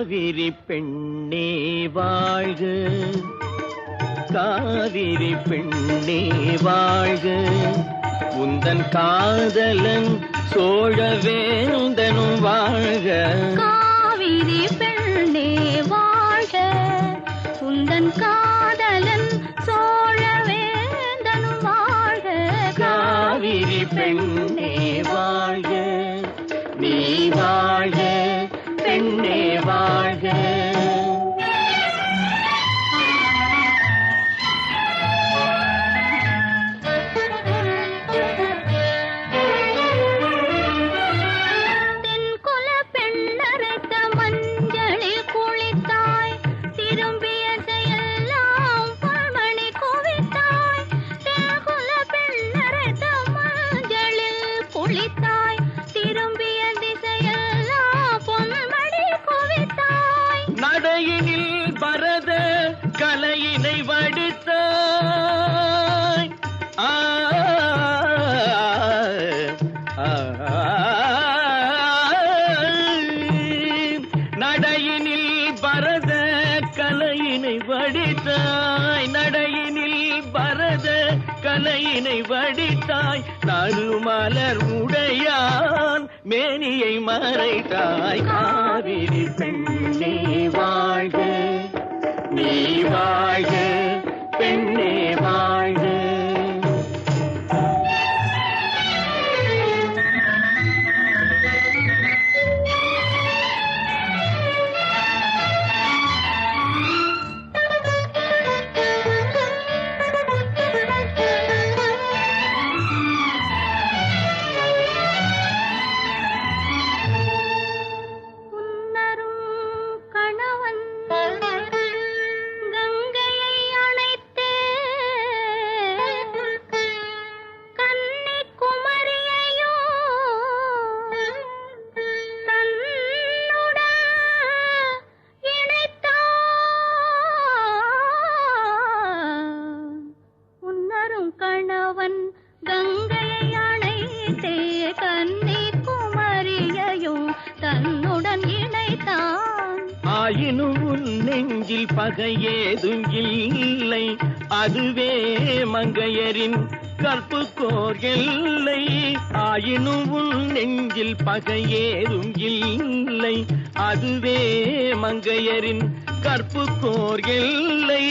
காவிரி பெண்ணே வாழ்க, காவிரி பெண்ணே வாழ்க, உந்தன் காதலன் சோழவேந்தனும் வாழ்க. காவிரி பெண்ணே வாழ்க, உந்தன் காதலன் சோழவேந்தனும் வாழ்க. காவிரி பெண்ணே வாழ்க, நீ வாழ்க பெண்ணே வாழ்க. தென்குல பெண்ணரைத்த மஞ்சளில் குளித்தாய், திரும்பியதையெல்லாம் பொன்மணி குவித்தாய். தென்குல பெண்ணரைத்த மஞ்சளில் குளித்தாய், திரும்பிய திசையெல்லாம் பொன்மணி குவித்தாய். நடையினில் பரத கலையினை வடித்தாய், நடையினில் பரத கலையினை வடித்தாய், நடையினில் பரத கலையினை வடித்தாய். நறுமலர் உடையான் மேனியை மறைத்தாய். காவிரி பெண்ணே வாழ்க, நீ வாழ்க பெண்ணே வாழ்க. கணவன் கங்கையை அணைத்தே கன்னிகுமரியையும் தன்னுடன் இணைத்தான். ஆயினும் உன் நெஞ்சில் பகை ஏதும் இல்லை, அதுவே மங்கையரின் கற்புக்கோர் எல்லை. ஆயினும் உன் நெஞ்சில் பகை ஏதும் இல்லை, அதுவே மங்கையரின் கற்புக்கோர் எல்லை.